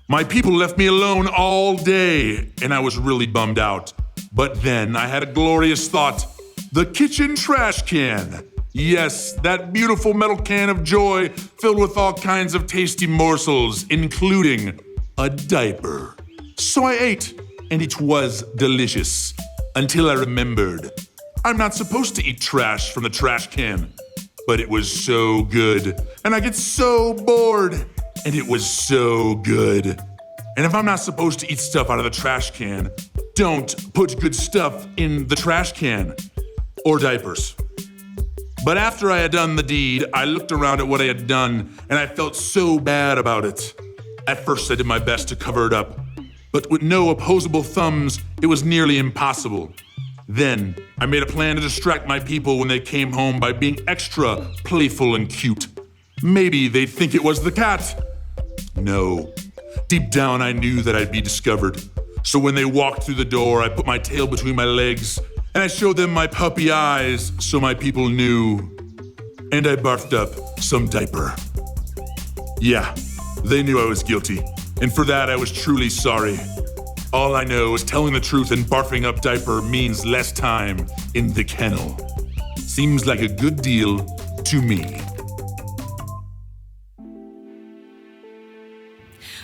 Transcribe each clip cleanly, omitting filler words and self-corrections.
My people left me alone all day, and I was really bummed out. But then I had a glorious thought. The kitchen trash can. Yes, that beautiful metal can of joy filled with all kinds of tasty morsels, including a diaper. So I ate, and it was delicious. Until I remembered. I'm not supposed to eat trash from the trash can. But it was so good, and I get so bored. And it was so good. And if I'm not supposed to eat stuff out of the trash can, don't put good stuff in the trash can. Or diapers. But after I had done the deed, I looked around at what I had done, and I felt so bad about it. At first, I did my best to cover it up. But with no opposable thumbs, it was nearly impossible. Then, I made a plan to distract my people when they came home by being extra playful and cute. Maybe they'd think it was the cat. No. Deep down, I knew that I'd be discovered. So when they walked through the door, I put my tail between my legs, and I showed them my puppy eyes so my people knew. And I barfed up some diaper. Yeah, they knew I was guilty, and for that I was truly sorry. All I know is telling the truth and barfing up diaper means less time in the kennel. Seems like a good deal to me.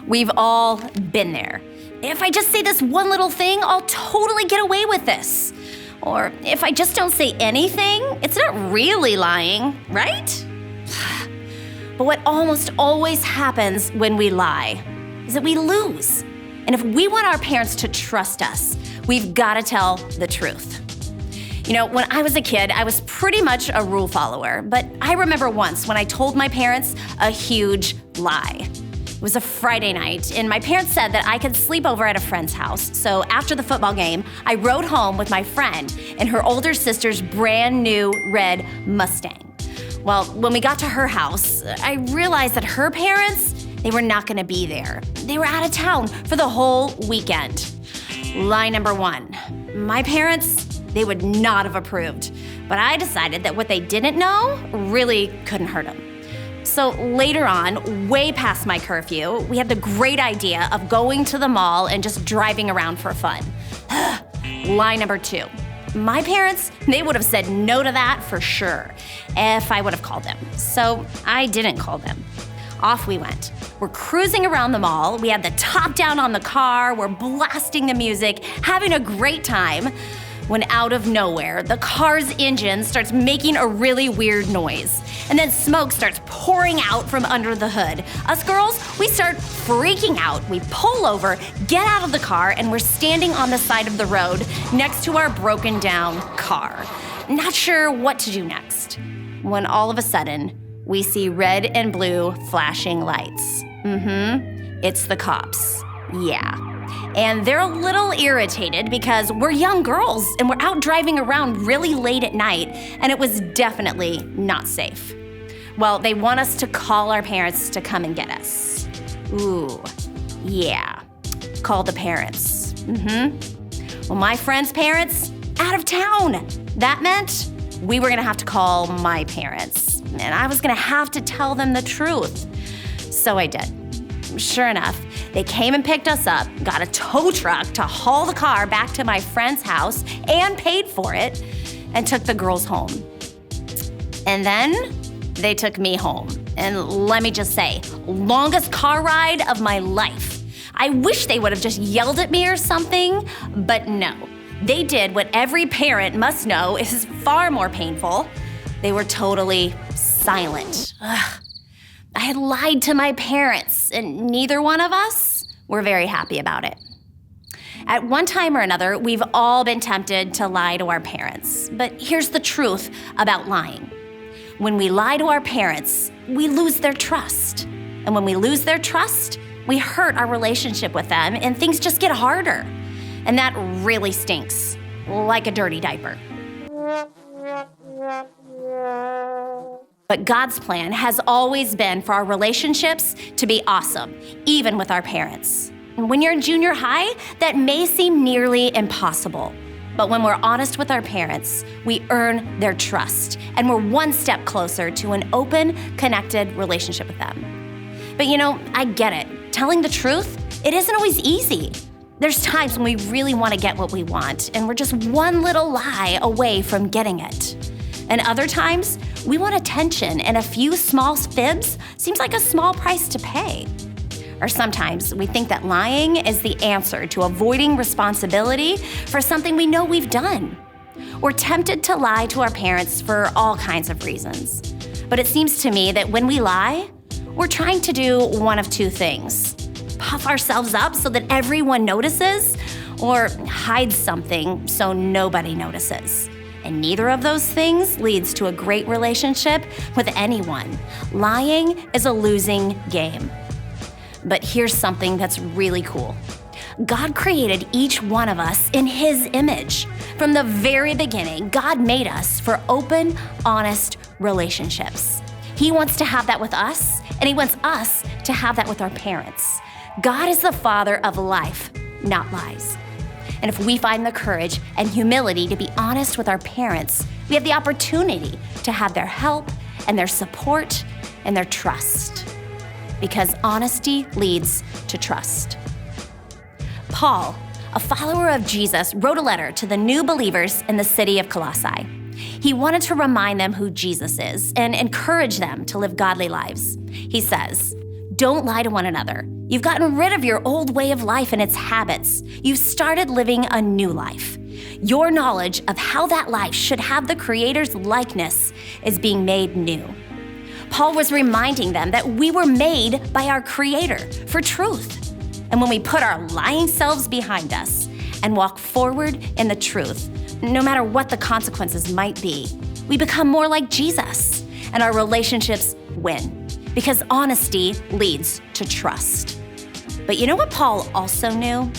We've all been there. If I just say this one little thing, I'll totally get away with this. Or if I just don't say anything, it's not really lying, right? But what almost always happens when we lie is that we lose. And if we want our parents to trust us, we've got to tell the truth. You know, when I was a kid, I was pretty much a rule follower, but I remember once when I told my parents a huge lie. It was a Friday night, and my parents said that I could sleep over at a friend's house. So after the football game, I rode home with my friend in her older sister's brand new red Mustang. Well, when we got to her house, I realized that her parents, they were not gonna be there. They were out of town for the whole weekend. Lie number one, my parents, they would not have approved. But I decided that what they didn't know really couldn't hurt them. So later on, way past my curfew, we had the great idea of going to the mall and just driving around for fun. Lie number two. My parents, they would have said no to that for sure if I would have called them. So I didn't call them. Off we went. We're cruising around the mall. We had the top down on the car. We're blasting the music, having a great time. When out of nowhere, the car's engine starts making a really weird noise. And then smoke starts pouring out from under the hood. Us girls, we start freaking out. We pull over, get out of the car, and we're standing on the side of the road next to our broken down car. Not sure what to do next. When all of a sudden, we see red and blue flashing lights. It's the cops. Yeah. And they're a little irritated because we're young girls and we're out driving around really late at night, and it was definitely not safe. Well, they want us to call our parents to come and get us. Ooh, yeah. Call the parents. Well, my friend's parents, out of town. That meant we were gonna have to call my parents, and I was gonna have to tell them the truth. So I did. Sure enough, they came and picked us up, got a tow truck to haul the car back to my friend's house and paid for it, and took the girls home. And then they took me home. And let me just say, longest car ride of my life. I wish they would have just yelled at me or something, but no. They did what every parent must know is far more painful. They were totally silent. Ugh. I had lied to my parents, and neither one of us were very happy about it. At one time or another, we've all been tempted to lie to our parents. But here's the truth about lying. When we lie to our parents, we lose their trust. And when we lose their trust, we hurt our relationship with them, and things just get harder. And that really stinks, like a dirty diaper. But God's plan has always been for our relationships to be awesome, even with our parents. And when you're in junior high, that may seem nearly impossible. But when we're honest with our parents, we earn their trust, and we're one step closer to an open, connected relationship with them. But you know, I get it. Telling the truth, It isn't always easy. There's times when we really want to get what we want, and we're just one little lie away from getting it. And other times, we want attention, and a few small fibs seems like a small price to pay. Or sometimes we think that lying is the answer to avoiding responsibility for something we know we've done. We're tempted to lie to our parents for all kinds of reasons. But it seems to me that when we lie, we're trying to do one of two things: puff ourselves up so that everyone notices, or hide something so nobody notices. And neither of those things leads to a great relationship with anyone. Lying is a losing game. But here's something that's really cool. God created each one of us in His image. From the very beginning, God made us for open, honest relationships. He wants to have that with us, and He wants us to have that with our parents. God is the Father of life, not lies. And if we find the courage and humility to be honest with our parents, we have the opportunity to have their help and their support and their trust. Because honesty leads to trust. Paul, a follower of Jesus, wrote a letter to the new believers in the city of Colossae. He wanted to remind them who Jesus is and encourage them to live godly lives. He says, "Don't lie to one another. You've gotten rid of your old way of life and its habits. You've started living a new life. Your knowledge of how that life should have the Creator's likeness is being made new." Paul was reminding them that we were made by our Creator for truth. And when we put our lying selves behind us and walk forward in the truth, no matter what the consequences might be, we become more like Jesus, and our relationships win, because honesty leads to trust. But you know what Paul also knew?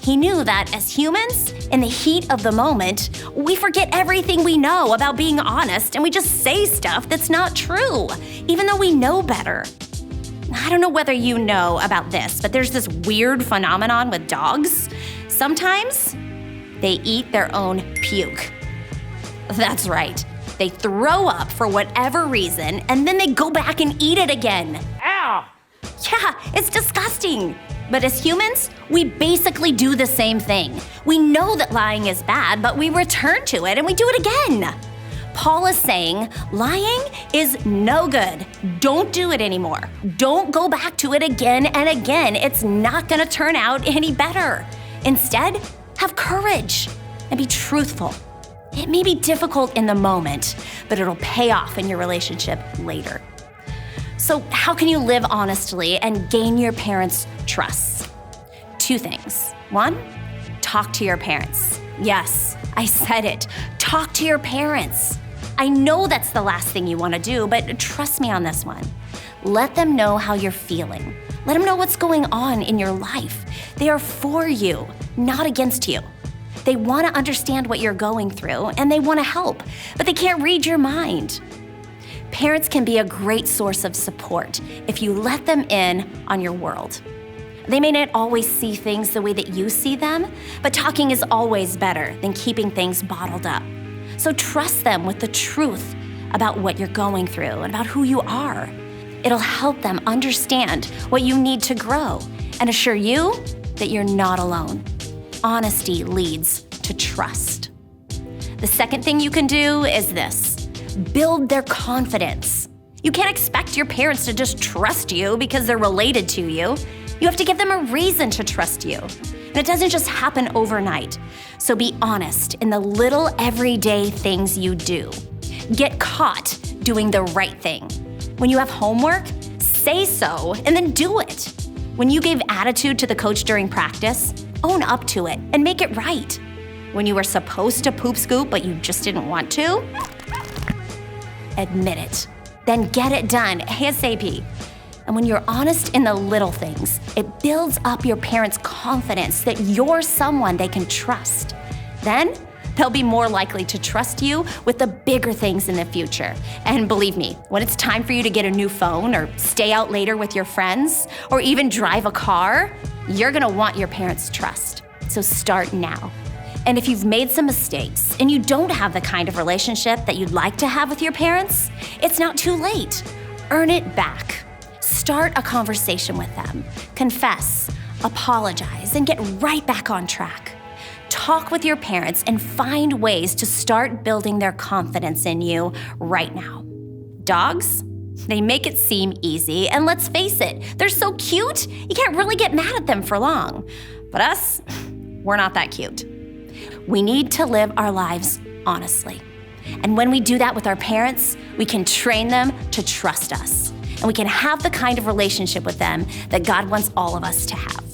He knew that as humans, in the heat of the moment, we forget everything we know about being honest, and we just say stuff that's not true, even though we know better. I don't know whether you know about this, but there's this weird phenomenon with dogs. Sometimes they eat their own puke. That's right. They throw up for whatever reason, and then they go back and eat it again. Ow! Yeah, it's disgusting. But as humans, we basically do the same thing. We know that lying is bad, but we return to it and we do it again. Paul is saying lying is no good. Don't do it anymore. Don't go back to it again and again. It's not gonna turn out any better. Instead, have courage and be truthful. It may be difficult in the moment, but it'll pay off in your relationship later. So how can you live honestly and gain your parents' trust? Two things. One, talk to your parents. Yes, I said it. Talk to your parents. I know that's the last thing you want to do, but trust me on this one. Let them know how you're feeling. Let them know what's going on in your life. They are for you, not against you. They want to understand what you're going through, and they want to help, but they can't read your mind. Parents can be a great source of support if you let them in on your world. They may not always see things the way that you see them, but talking is always better than keeping things bottled up. So trust them with the truth about what you're going through and about who you are. It'll help them understand what you need to grow and assure you that you're not alone. Honesty leads to trust. The second thing you can do is this: build their confidence. You can't expect your parents to just trust you because they're related to you. You have to give them a reason to trust you. And it doesn't just happen overnight. So be honest in the little everyday things you do. Get caught doing the right thing. When you have homework, say so and then do it. When you gave attitude to the coach during practice, own up to it and make it right. When you were supposed to poop scoop but you just didn't want to, admit it. Then get it done ASAP. And when you're honest in the little things, it builds up your parents' confidence that you're someone they can trust. Then they'll be more likely to trust you with the bigger things in the future. And believe me, when it's time for you to get a new phone or stay out later with your friends or even drive a car, you're gonna want your parents' trust. So start now. And if you've made some mistakes and you don't have the kind of relationship that you'd like to have with your parents, it's not too late. Earn it back. Start a conversation with them. Confess. apologize, and get right back on track. Talk with your parents and find ways to start building their confidence in you right now. Dogs, they make it seem easy, and let's face it, they're so cute, you can't really get mad at them for long. But us, we're not that cute. We need to live our lives honestly. And when we do that with our parents, we can train them to trust us. And we can have the kind of relationship with them that God wants all of us to have.